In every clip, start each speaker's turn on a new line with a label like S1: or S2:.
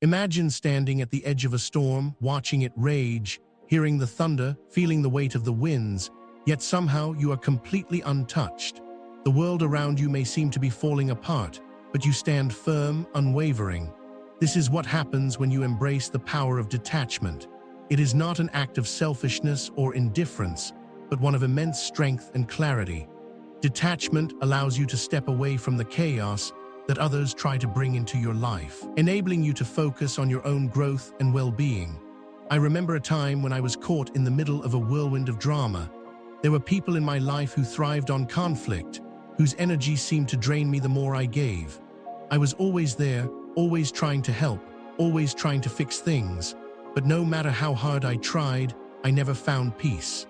S1: Imagine standing at the edge of a storm, watching it rage, hearing the thunder, feeling the weight of the winds, yet somehow you are completely untouched. The world around you may seem to be falling apart, but you stand firm, unwavering. This is what happens when you embrace the power of detachment. It is not an act of selfishness or indifference, but one of immense strength and clarity. Detachment allows you to step away from the chaos that others try to bring into your life, enabling you to focus on your own growth and well-being. I remember a time when I was caught in the middle of a whirlwind of drama. There were people in my life who thrived on conflict, whose energy seemed to drain me the more I gave. I was always there, always trying to help, always trying to fix things, but no matter how hard I tried, I never found peace.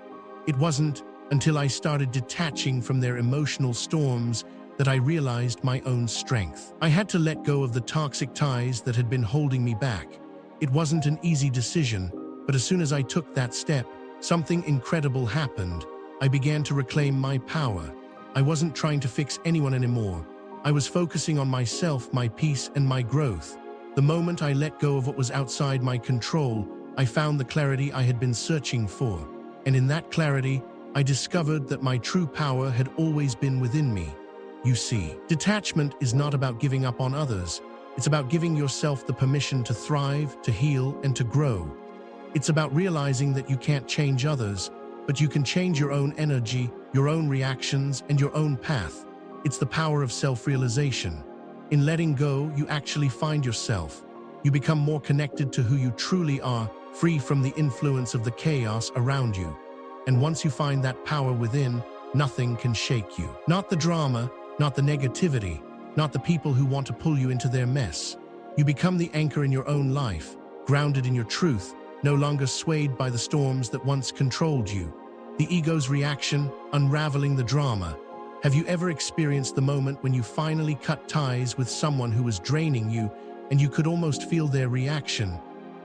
S1: It wasn't until I started detaching from their emotional storms that I realized my own strength. I had to let go of the toxic ties that had been holding me back. It wasn't an easy decision, but as soon as I took that step, something incredible happened. I began to reclaim my power. I wasn't trying to fix anyone anymore. I was focusing on myself, my peace, and my growth. The moment I let go of what was outside my control, I found the clarity I had been searching for. And in that clarity, I discovered that my true power had always been within me. You see, detachment is not about giving up on others. It's about giving yourself the permission to thrive, to heal, and to grow. It's about realizing that you can't change others, but you can change your own energy, your own reactions, and your own path. It's the power of self-realization. In letting go, you actually find yourself. You become more connected to who you truly are, free from the influence of the chaos around you. And once you find that power within, nothing can shake you. Not the drama, not the negativity, not the people who want to pull you into their mess. You become the anchor in your own life, grounded in your truth, no longer swayed by the storms that once controlled you. The ego's reaction, unraveling the drama. Have you ever experienced the moment when you finally cut ties with someone who was draining you and you could almost feel their reaction?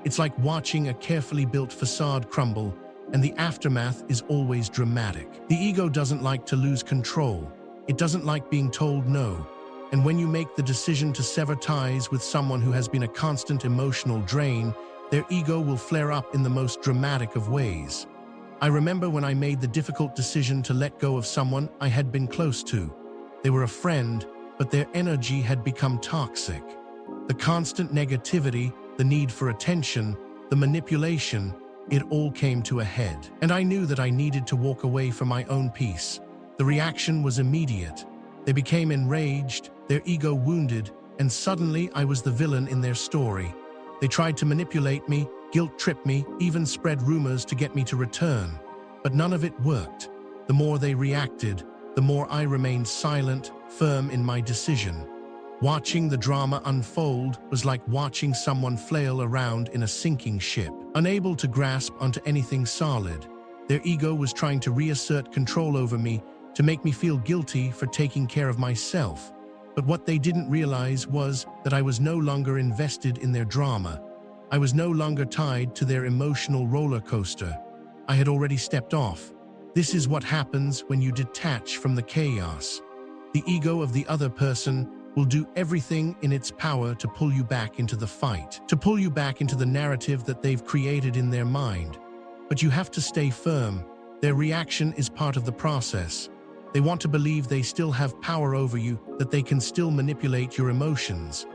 S1: It's like watching a carefully built facade crumble, and the aftermath is always dramatic. The ego doesn't like to lose control. It doesn't like being told no. And when you make the decision to sever ties with someone who has been a constant emotional drain, their ego will flare up in the most dramatic of ways. I remember when I made the difficult decision to let go of someone I had been close to. They were a friend, but their energy had become toxic. The constant negativity, the need for attention, the manipulation, it all came to a head. And I knew that I needed to walk away for my own peace. The reaction was immediate. They became enraged, their ego wounded, and suddenly I was the villain in their story. They tried to manipulate me, guilt-trip me, even spread rumors to get me to return. But none of it worked. The more they reacted, the more I remained silent, firm in my decision. Watching the drama unfold was like watching someone flail around in a sinking ship, unable to grasp onto anything solid. Their ego was trying to reassert control over me, to make me feel guilty for taking care of myself. But what they didn't realize was that I was no longer invested in their drama. I was no longer tied to their emotional roller coaster. I had already stepped off. This is what happens when you detach from the chaos. The ego of the other person will do everything in its power to pull you back into the fight, to pull you back into the narrative that they've created in their mind. But you have to stay firm. Their reaction is part of the process. They want to believe they still have power over you, that they can still manipulate your emotions.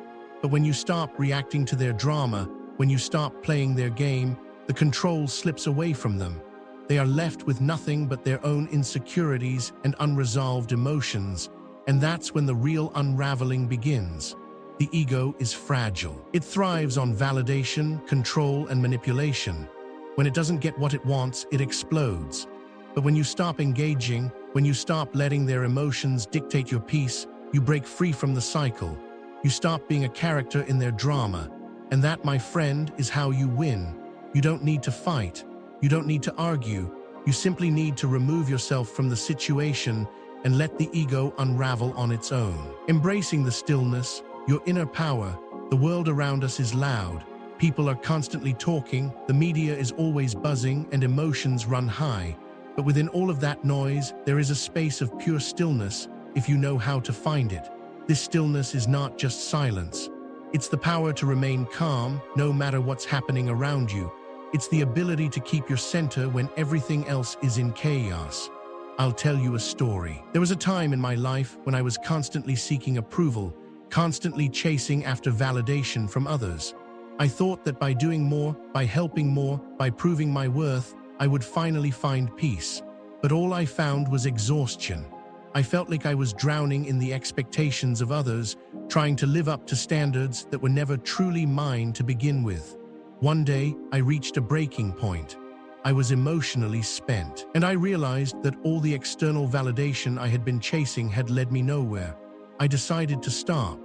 S1: But when you stop reacting to their drama, when you stop playing their game, the control slips away from them. They are left with nothing but their own insecurities and unresolved emotions, and that's when the real unraveling begins. The ego is fragile. It thrives on validation, control, and manipulation. When it doesn't get what it wants, it explodes. But when you stop engaging, when you stop letting their emotions dictate your peace, you break free from the cycle. You stop being a character in their drama. And that, my friend, is how you win. You don't need to fight. You don't need to argue. You simply need to remove yourself from the situation and let the ego unravel on its own. Embracing the stillness, your inner power. The world around us is loud. People are constantly talking, the media is always buzzing, and emotions run high. But within all of that noise, there is a space of pure stillness if you know how to find it. This stillness is not just silence. It's the power to remain calm, no matter what's happening around you. It's the ability to keep your center when everything else is in chaos. I'll tell you a story. There was a time in my life when I was constantly seeking approval, constantly chasing after validation from others. I thought that by doing more, by helping more, by proving my worth, I would finally find peace. But all I found was exhaustion. I felt like I was drowning in the expectations of others, trying to live up to standards that were never truly mine to begin with. One day, I reached a breaking point. I was emotionally spent, and I realized that all the external validation I had been chasing had led me nowhere. I decided to stop.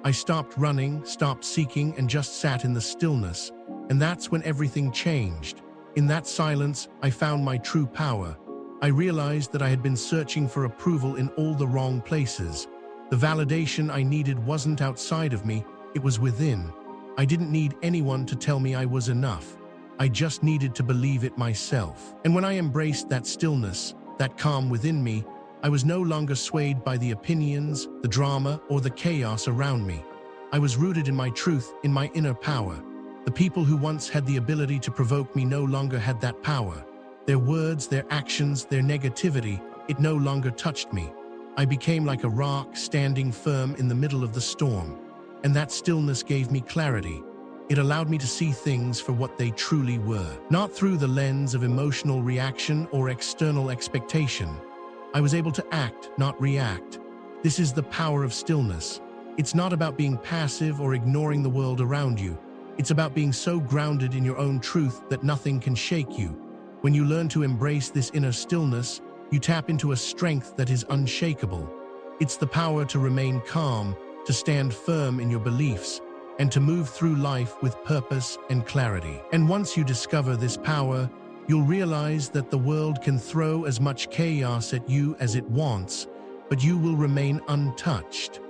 S1: I stopped running, stopped seeking, and just sat in the stillness. And that's when everything changed. In that silence, I found my true power. I realized that I had been searching for approval in all the wrong places. The validation I needed wasn't outside of me, it was within. I didn't need anyone to tell me I was enough. I just needed to believe it myself. And when I embraced that stillness, that calm within me, I was no longer swayed by the opinions, the drama, or the chaos around me. I was rooted in my truth, in my inner power. The people who once had the ability to provoke me no longer had that power. Their words, their actions, their negativity, it no longer touched me. I became like a rock standing firm in the middle of the storm. And that stillness gave me clarity. It allowed me to see things for what they truly were, not through the lens of emotional reaction or external expectation. I was able to act, not react. This is the power of stillness. It's not about being passive or ignoring the world around you. It's about being so grounded in your own truth that nothing can shake you. When you learn to embrace this inner stillness, you tap into a strength that is unshakable. It's the power to remain calm, to stand firm in your beliefs, and to move through life with purpose and clarity. And once you discover this power, you'll realize that the world can throw as much chaos at you as it wants, but you will remain untouched.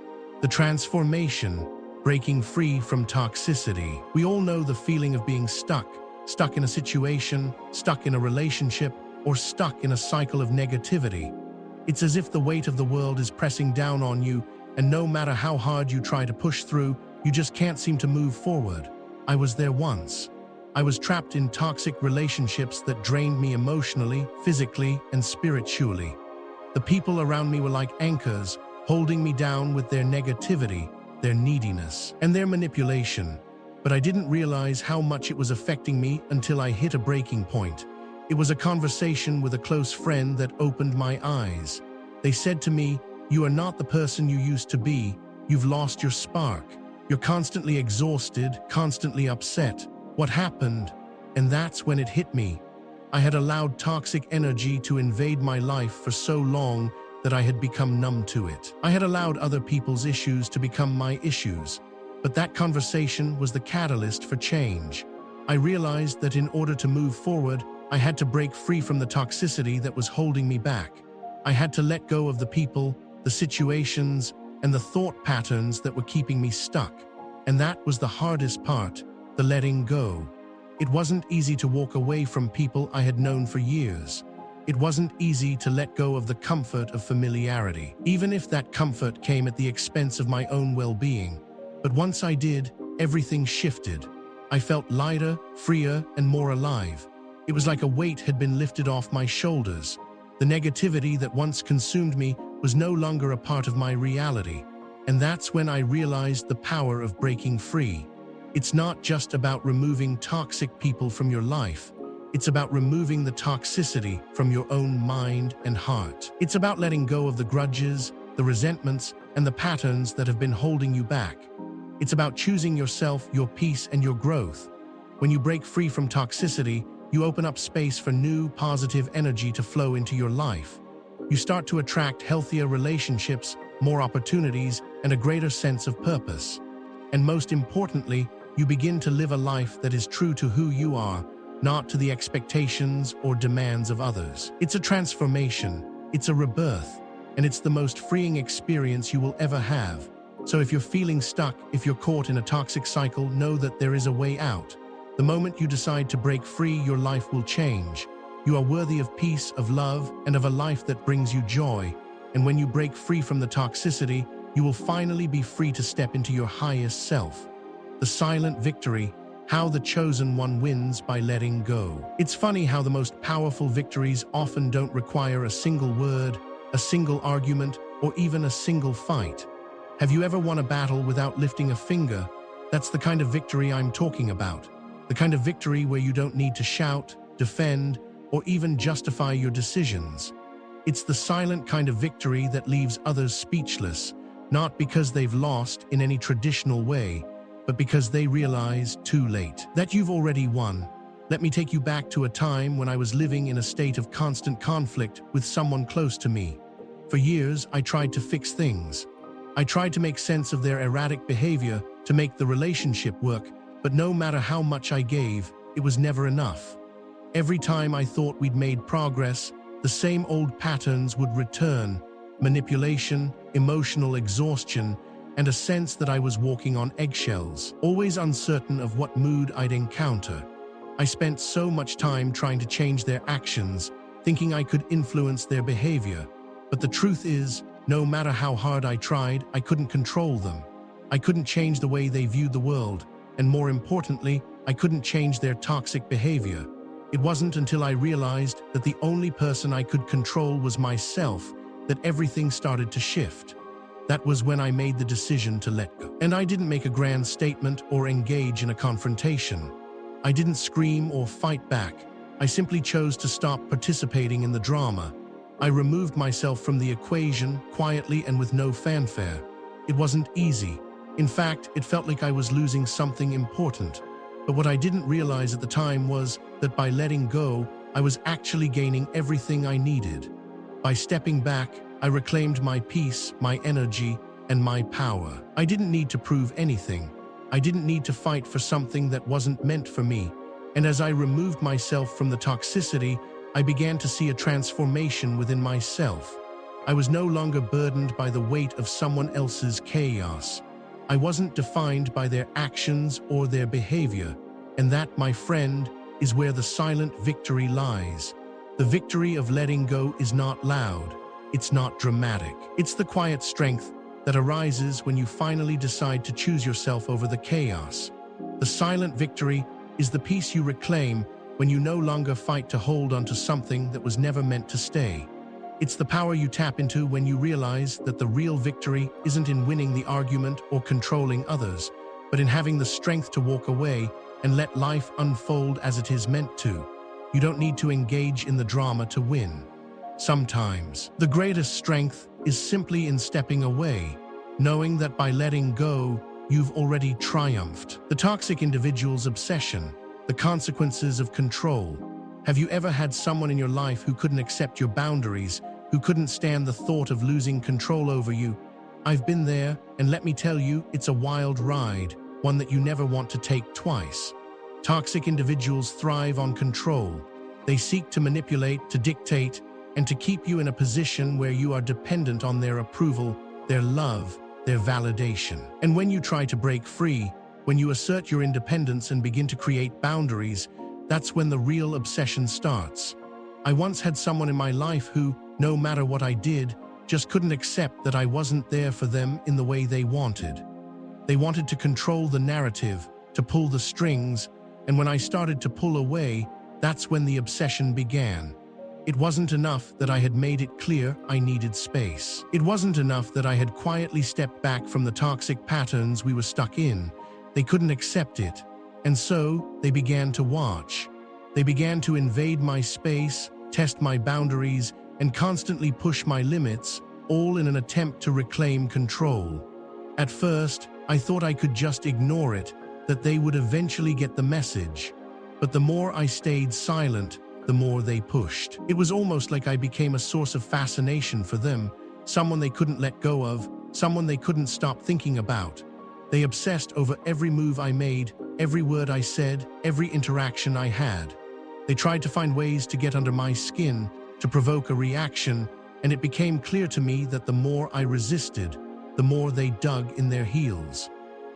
S1: The transformation, breaking free from toxicity. We all know the feeling of being stuck in a situation, stuck in a relationship, or stuck in a cycle of negativity. It's as if the weight of the world is pressing down on you, and no matter how hard you try to push through, you just can't seem to move forward. I was there once. I was trapped in toxic relationships that drained me emotionally, physically, and spiritually. The people around me were like anchors, holding me down with their negativity, their neediness, and their manipulation. But I didn't realize how much it was affecting me until I hit a breaking point. It was a conversation with a close friend that opened my eyes. They said to me, "You are not the person you used to be. You've lost your spark. You're constantly exhausted, constantly upset. What happened?" And that's when it hit me. I had allowed toxic energy to invade my life for so long that I had become numb to it. I had allowed other people's issues to become my issues. But that conversation was the catalyst for change. I realized that in order to move forward, I had to break free from the toxicity that was holding me back. I had to let go of the people, the situations, and the thought patterns that were keeping me stuck. And that was the hardest part, the letting go. It wasn't easy to walk away from people I had known for years. It wasn't easy to let go of the comfort of familiarity, even if that comfort came at the expense of my own well-being. But once I did, everything shifted. I felt lighter, freer, and more alive. It was like a weight had been lifted off my shoulders. The negativity that once consumed me was no longer a part of my reality. And that's when I realized the power of breaking free. It's not just about removing toxic people from your life. It's about removing the toxicity from your own mind and heart. It's about letting go of the grudges, the resentments, and the patterns that have been holding you back. It's about choosing yourself, your peace, and your growth. When you break free from toxicity, you open up space for new, positive energy to flow into your life. You start to attract healthier relationships, more opportunities, and a greater sense of purpose. And most importantly, you begin to live a life that is true to who you are, not to the expectations or demands of others. It's a transformation, it's a rebirth, and it's the most freeing experience you will ever have. So if you're feeling stuck, if you're caught in a toxic cycle, know that there is a way out. The moment you decide to break free, your life will change. You are worthy of peace, of love, and of a life that brings you joy. And when you break free from the toxicity, you will finally be free to step into your highest self. The silent victory, how the chosen one wins by letting go. It's funny how the most powerful victories often don't require a single word, a single argument, or even a single fight. Have you ever won a battle without lifting a finger? That's the kind of victory I'm talking about. The kind of victory where you don't need to shout, defend, or even justify your decisions. It's the silent kind of victory that leaves others speechless, not because they've lost in any traditional way, but because they realize too late that you've already won. Let me take you back to a time when I was living in a state of constant conflict with someone close to me. For years, I tried to fix things. I tried to make sense of their erratic behavior, to make the relationship work, but no matter how much I gave, it was never enough. Every time I thought we'd made progress, the same old patterns would return: manipulation, emotional exhaustion, and a sense that I was walking on eggshells, always uncertain of what mood I'd encounter. I spent so much time trying to change their actions, thinking I could influence their behavior. But the truth is, no matter how hard I tried, I couldn't control them. I couldn't change the way they viewed the world, and more importantly, I couldn't change their toxic behavior. It wasn't until I realized that the only person I could control was myself that everything started to shift. That was when I made the decision to let go. And I didn't make a grand statement or engage in a confrontation. I didn't scream or fight back. I simply chose to stop participating in the drama. I removed myself from the equation quietly and with no fanfare. It wasn't easy. In fact, it felt like I was losing something important. But what I didn't realize at the time was that by letting go, I was actually gaining everything I needed. By stepping back, I reclaimed my peace, my energy, and my power. I didn't need to prove anything. I didn't need to fight for something that wasn't meant for me. And as I removed myself from the toxicity, I began to see a transformation within myself. I was no longer burdened by the weight of someone else's chaos. I wasn't defined by their actions or their behavior. And that, my friend, is where the silent victory lies. The victory of letting go is not loud. It's not dramatic. It's the quiet strength that arises when you finally decide to choose yourself over the chaos. The silent victory is the peace you reclaim when you no longer fight to hold onto something that was never meant to stay. It's the power you tap into when you realize that the real victory isn't in winning the argument or controlling others, but in having the strength to walk away and let life unfold as it is meant to. You don't need to engage in the drama to win. Sometimes, the greatest strength is simply in stepping away, knowing that by letting go, you've already triumphed. The toxic individual's obsession, the consequences of control. Have you ever had someone in your life who couldn't accept your boundaries, who couldn't stand the thought of losing control over you? I've been there, and let me tell you, it's a wild ride, one that you never want to take twice. Toxic individuals thrive on control. They seek to manipulate, to dictate, and to keep you in a position where you are dependent on their approval, their love, their validation. And when you try to break free, when you assert your independence and begin to create boundaries, that's when the real obsession starts. I once had someone in my life who, no matter what I did, just couldn't accept that I wasn't there for them in the way they wanted. They wanted to control the narrative, to pull the strings, and when I started to pull away, that's when the obsession began. It wasn't enough that I had made it clear I needed space. It wasn't enough that I had quietly stepped back from the toxic patterns we were stuck in. They couldn't accept it. And so, they began to watch. They began to invade my space, test my boundaries, and constantly push my limits, all in an attempt to reclaim control. At first, I thought I could just ignore it, that they would eventually get the message. But the more I stayed silent, the more they pushed. It was almost like I became a source of fascination for them, someone they couldn't let go of, someone they couldn't stop thinking about. They obsessed over every move I made, every word I said, every interaction I had. They tried to find ways to get under my skin, to provoke a reaction, and it became clear to me that the more I resisted, the more they dug in their heels.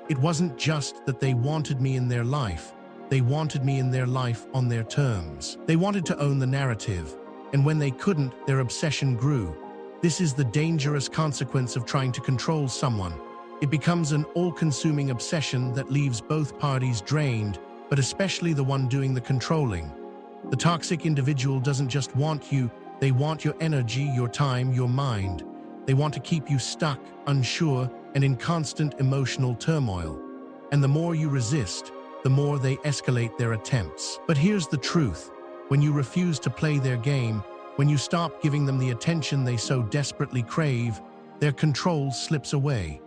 S1: It wasn't just that they wanted me in their life. They wanted me in their life on their terms. They wanted to own the narrative, and when they couldn't, their obsession grew. This is the dangerous consequence of trying to control someone. It becomes an all-consuming obsession that leaves both parties drained, but especially the one doing the controlling. The toxic individual doesn't just want you, they want your energy, your time, your mind. They want to keep you stuck, unsure, and in constant emotional turmoil. And the more you resist, the more they escalate their attempts. But here's the truth. When you refuse to play their game, when you stop giving them the attention they so desperately crave, their control slips away.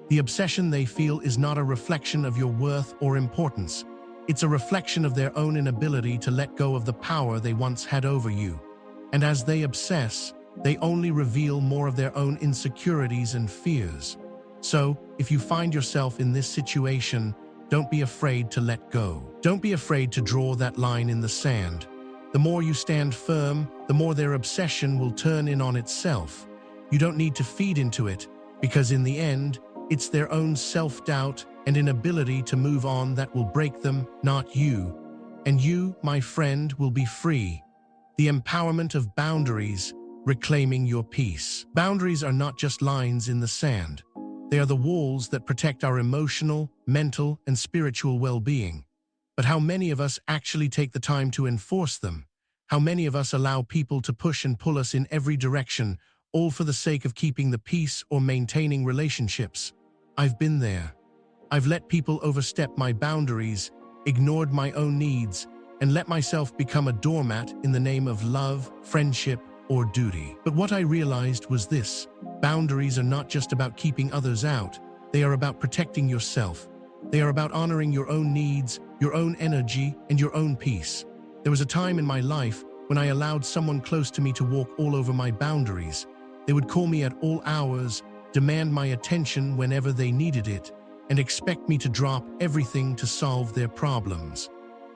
S1: The obsession they feel is not a reflection of your worth or importance. It's a reflection of their own inability to let go of the power they once had over you. And as they obsess, they only reveal more of their own insecurities and fears. So, if you find yourself in this situation, don't be afraid to let go. Don't be afraid to draw that line in the sand. The more you stand firm, the more their obsession will turn in on itself. You don't need to feed into it, because in the end, it's their own self-doubt and inability to move on that will break them, not you. And you, my friend, will be free. The empowerment of boundaries, reclaiming your peace. Boundaries are not just lines in the sand. They are the walls that protect our emotional, mental, and spiritual well-being. But how many of us actually take the time to enforce them? How many of us allow people to push and pull us in every direction, all for the sake of keeping the peace or maintaining relationships? I've been there. I've let people overstep my boundaries, ignored my own needs, and let myself become a doormat in the name of love, friendship, or duty. But what I realized was this: boundaries are not just about keeping others out, they are about protecting yourself. They are about honoring your own needs, your own energy, and your own peace. There was a time in my life when I allowed someone close to me to walk all over my boundaries. They would call me at all hours, demand my attention whenever they needed it, and expect me to drop everything to solve their problems.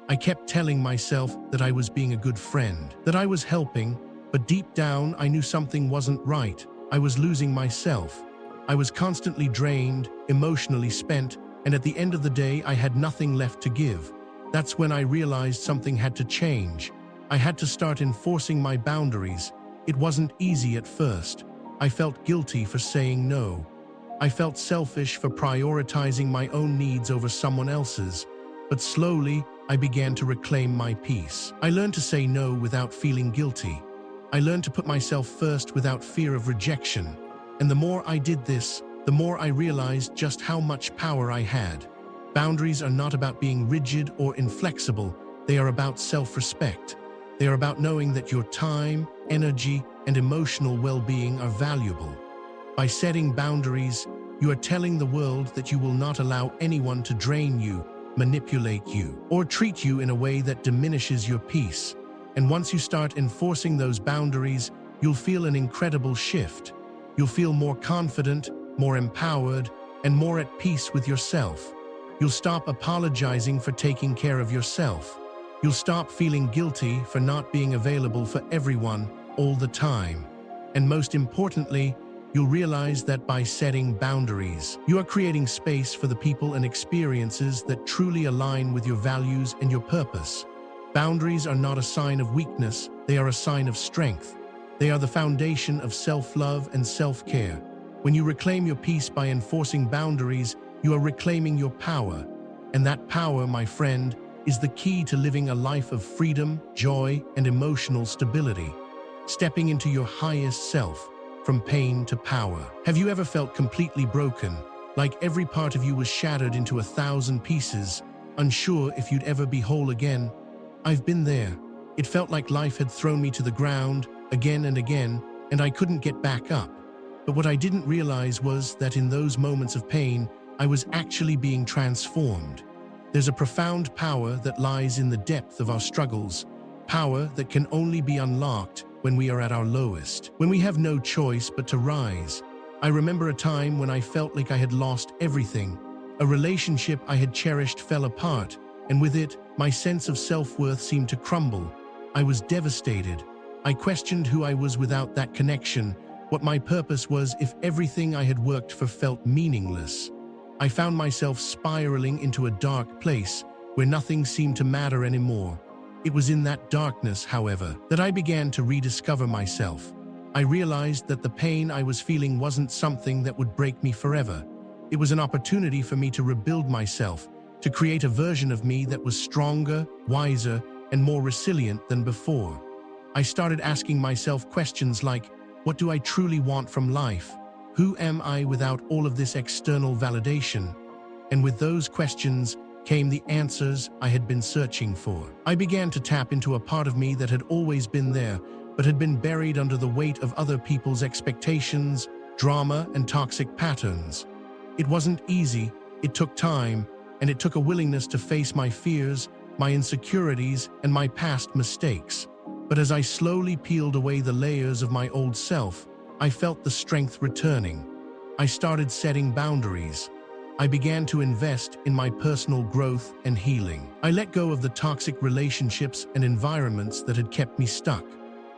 S1: I kept telling myself that I was being a good friend, that I was helping, but deep down I knew something wasn't right. I was losing myself. I was constantly drained, emotionally spent, and at the end of the day I had nothing left to give. That's when I realized something had to change. I had to start enforcing my boundaries. It wasn't easy at first. I felt guilty for saying no. I felt selfish for prioritizing my own needs over someone else's. But slowly, I began to reclaim my peace. I learned to say no without feeling guilty. I learned to put myself first without fear of rejection. And the more I did this, the more I realized just how much power I had. Boundaries are not about being rigid or inflexible. They are about self-respect. They are about knowing that your time, energy, and emotional well-being are valuable. By setting boundaries, you are telling the world that you will not allow anyone to drain you, manipulate you, or treat you in a way that diminishes your peace. And once you start enforcing those boundaries, you'll feel an incredible shift. You'll feel more confident, more empowered, and more at peace with yourself. You'll stop apologizing for taking care of yourself. You'll stop feeling guilty for not being available for everyone all the time. And most importantly, you'll realize that by setting boundaries, you are creating space for the people and experiences that truly align with your values and your purpose. Boundaries are not a sign of weakness, they are a sign of strength. They are the foundation of self-love and self-care. When you reclaim your peace by enforcing boundaries, you are reclaiming your power. And that power, my friend, is the key to living a life of freedom, joy, and emotional stability. Stepping into your highest self, from pain to power. Have you ever felt completely broken, like every part of you was shattered into 1,000 pieces, unsure if you'd ever be whole again? I've been there. It felt like life had thrown me to the ground, again and again, and I couldn't get back up. But what I didn't realize was that in those moments of pain, I was actually being transformed. There's a profound power that lies in the depth of our struggles, power that can only be unlocked when we are at our lowest, when we have no choice but to rise. I remember a time when I felt like I had lost everything. A relationship I had cherished fell apart, and with it, my sense of self-worth seemed to crumble. I was devastated. I questioned who I was without that connection, what my purpose was if everything I had worked for felt meaningless. I found myself spiraling into a dark place where nothing seemed to matter anymore. It was in that darkness, however, that I began to rediscover myself. I realized that the pain I was feeling wasn't something that would break me forever. It was an opportunity for me to rebuild myself, to create a version of me that was stronger, wiser, and more resilient than before. I started asking myself questions like, what do I truly want from life? Who am I without all of this external validation? And with those questions came the answers I had been searching for. I began to tap into a part of me that had always been there, but had been buried under the weight of other people's expectations, drama, and toxic patterns. It wasn't easy, it took time, and it took a willingness to face my fears, my insecurities, and my past mistakes. But as I slowly peeled away the layers of my old self, I felt the strength returning. I started setting boundaries. I began to invest in my personal growth and healing. I let go of the toxic relationships and environments that had kept me stuck.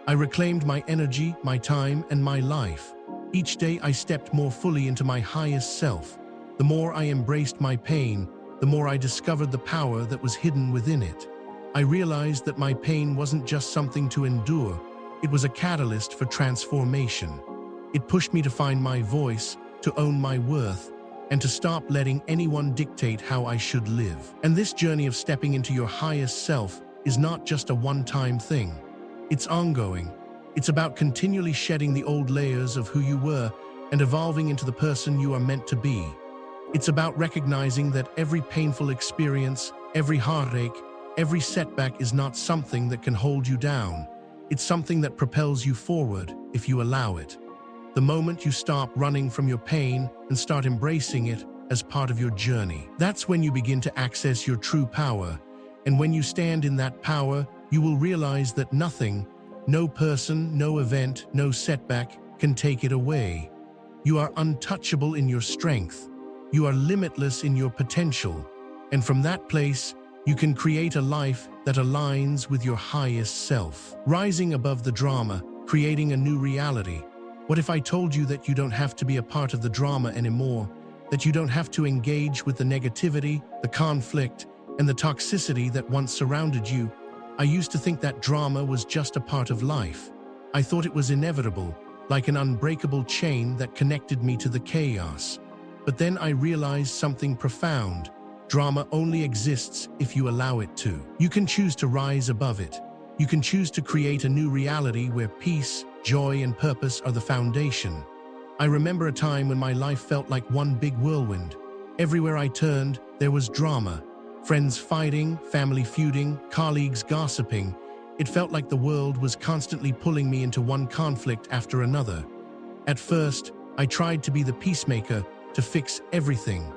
S1: I reclaimed my energy, my time, and my life. Each day I stepped more fully into my highest self. The more I embraced my pain, the more I discovered the power that was hidden within it. I realized that my pain wasn't just something to endure, it was a catalyst for transformation. It pushed me to find my voice, to own my worth, and to stop letting anyone dictate how I should live. And this journey of stepping into your highest self is not just a one-time thing. It's ongoing. It's about continually shedding the old layers of who you were and evolving into the person you are meant to be. It's about recognizing that every painful experience, every heartache, every setback is not something that can hold you down. It's something that propels you forward if you allow it. The moment you stop running from your pain and start embracing it as part of your journey, that's when you begin to access your true power. And when you stand in that power, you will realize that nothing, no person, no event, no setback can take it away. You are untouchable in your strength. You are limitless in your potential. And from that place, you can create a life that aligns with your highest self. Rising above the drama, creating a new reality. What if I told you that you don't have to be a part of the drama anymore? That you don't have to engage with the negativity, the conflict, and the toxicity that once surrounded you? I used to think that drama was just a part of life. I thought it was inevitable, like an unbreakable chain that connected me to the chaos. But then I realized something profound. Drama only exists if you allow it to. You can choose to rise above it. You can choose to create a new reality where peace, joy, and purpose are the foundation. I remember a time when my life felt like one big whirlwind. Everywhere I turned, there was drama. Friends fighting, family feuding, colleagues gossiping. It felt like the world was constantly pulling me into one conflict after another. At first, I tried to be the peacemaker, to fix everything.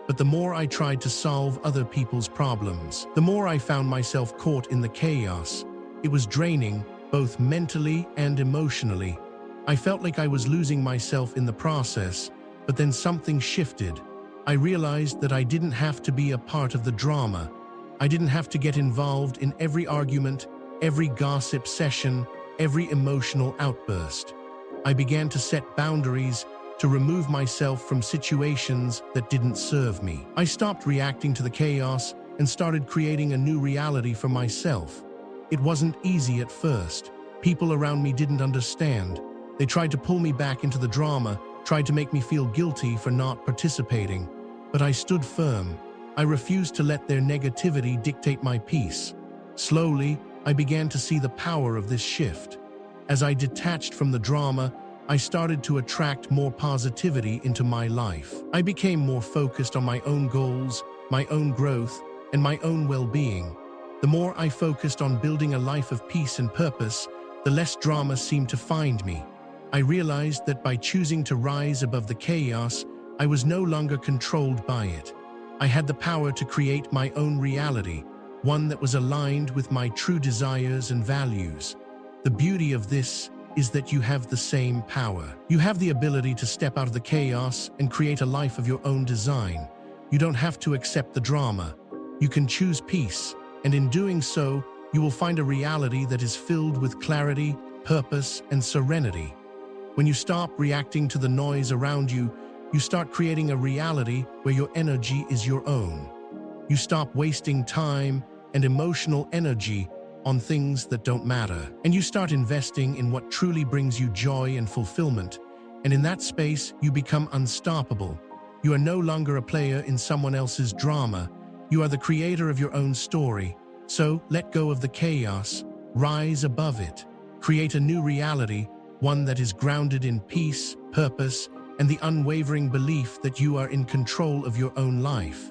S1: But the more I tried to solve other people's problems, the more I found myself caught in the chaos. It was draining, both mentally and emotionally. I felt like I was losing myself in the process, but then something shifted. I realized that I didn't have to be a part of the drama. I didn't have to get involved in every argument, every gossip session, every emotional outburst. I began to set boundaries, to remove myself from situations that didn't serve me. I stopped reacting to the chaos and started creating a new reality for myself. It wasn't easy at first. People around me didn't understand. They tried to pull me back into the drama, tried to make me feel guilty for not participating. But I stood firm. I refused to let their negativity dictate my peace. Slowly, I began to see the power of this shift. As I detached from the drama, I started to attract more positivity into my life. I became more focused on my own goals, my own growth, and my own well-being. The more I focused on building a life of peace and purpose, the less drama seemed to find me. I realized that by choosing to rise above the chaos, I was no longer controlled by it. I had the power to create my own reality, one that was aligned with my true desires and values. The beauty of this is that you have the same power. You have the ability to step out of the chaos and create a life of your own design. You don't have to accept the drama. You can choose peace, and in doing so, you will find a reality that is filled with clarity, purpose, and serenity. When you stop reacting to the noise around you, you start creating a reality where your energy is your own. You stop wasting time and emotional energy on things that don't matter, and you start investing in what truly brings you joy and fulfillment. And in that space, you become unstoppable. You are no longer a player in someone else's drama. You are the creator of your own story. So let go of the chaos, rise above it, create a new reality, one that is grounded in peace, purpose, and the unwavering belief that you are in control of your own life.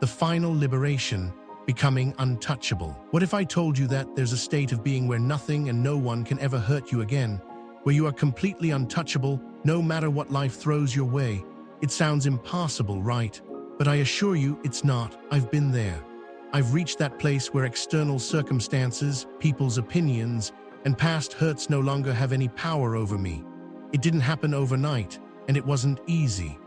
S1: The final liberation, becoming untouchable. What if I told you that there's a state of being where nothing and no one can ever hurt you again, where you are completely untouchable no matter what life throws your way? It sounds impossible, right? But I assure you it's not. I've been there. I've reached that place where external circumstances, people's opinions, and past hurts no longer have any power over me. It didn't happen overnight, and it wasn't easy.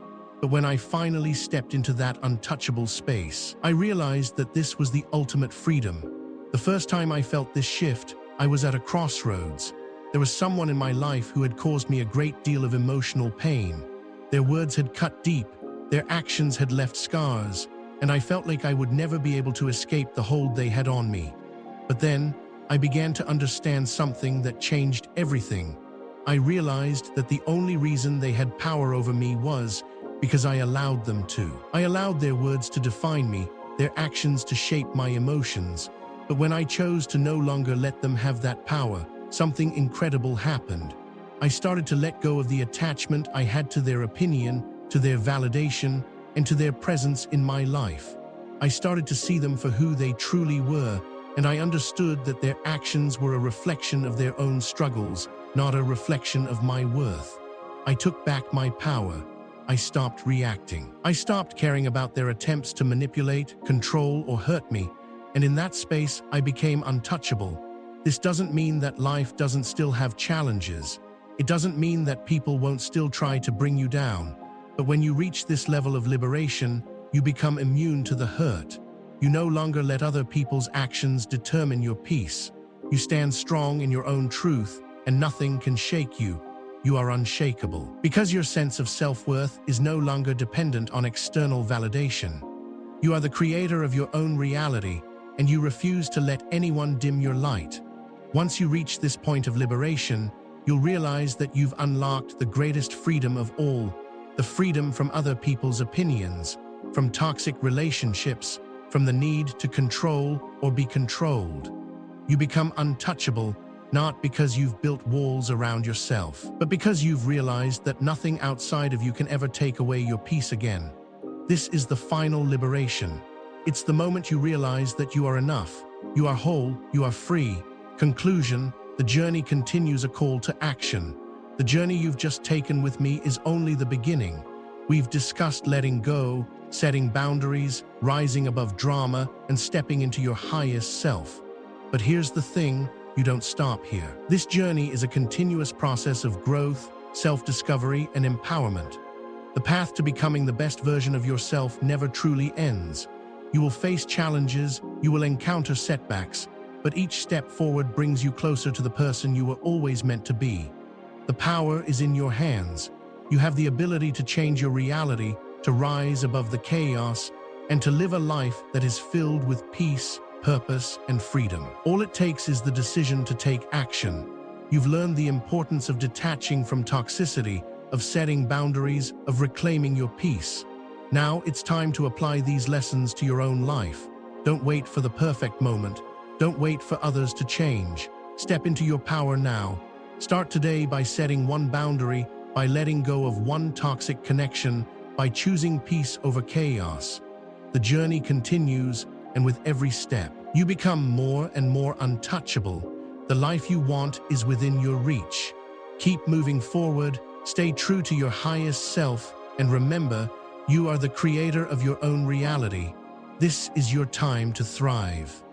S1: But when I finally stepped into that untouchable space, I realized that this was the ultimate freedom. The first time I felt this shift, I was at a crossroads. There was someone in my life who had caused me a great deal of emotional pain. Their words had cut deep, their actions had left scars, and I felt like I would never be able to escape the hold they had on me. But then, I began to understand something that changed everything. I realized that the only reason they had power over me was because I allowed them to. I allowed their words to define me, their actions to shape my emotions. But when I chose to no longer let them have that power, something incredible happened. I started to let go of the attachment I had to their opinion, to their validation, and to their presence in my life. I started to see them for who they truly were, and I understood that their actions were a reflection of their own struggles, not a reflection of my worth. I took back my power. I stopped reacting. I stopped caring about their attempts to manipulate, control, or hurt me, and in that space, I became untouchable. This doesn't mean that life doesn't still have challenges. It doesn't mean that people won't still try to bring you down. But when you reach this level of liberation, you become immune to the hurt. You no longer let other people's actions determine your peace. You stand strong in your own truth, and nothing can shake you. You are unshakable. Because your sense of self-worth is no longer dependent on external validation. You are the creator of your own reality, and you refuse to let anyone dim your light. Once you reach this point of liberation, you'll realize that you've unlocked the greatest freedom of all, the freedom from other people's opinions, from toxic relationships, from the need to control or be controlled. You become untouchable, not because you've built walls around yourself, but because you've realized that nothing outside of you can ever take away your peace again. This is the final liberation. It's the moment you realize that you are enough, you are whole, you are free. Conclusion: the journey continues, a call to action. The journey you've just taken with me is only the beginning. We've discussed letting go, setting boundaries, rising above drama, and stepping into your highest self. But here's the thing, you don't stop here. This journey is a continuous process of growth, self-discovery, and empowerment. The path to becoming the best version of yourself never truly ends. You will face challenges, you will encounter setbacks, but each step forward brings you closer to the person you were always meant to be. The power is in your hands. You have the ability to change your reality, to rise above the chaos, and to live a life that is filled with peace, purpose, and freedom. All it takes is the decision to take action. You've learned the importance of detaching from toxicity, of setting boundaries, of reclaiming your peace. Now it's time to apply these lessons to your own life. Don't wait for the perfect moment. Don't wait for others to change. Step into your power now. Start today by setting one boundary, by letting go of one toxic connection, by choosing peace over chaos. The journey continues, and with every step, you become more and more untouchable. The life you want is within your reach. Keep moving forward, stay true to your highest self, and remember, you are the creator of your own reality. This is your time to thrive.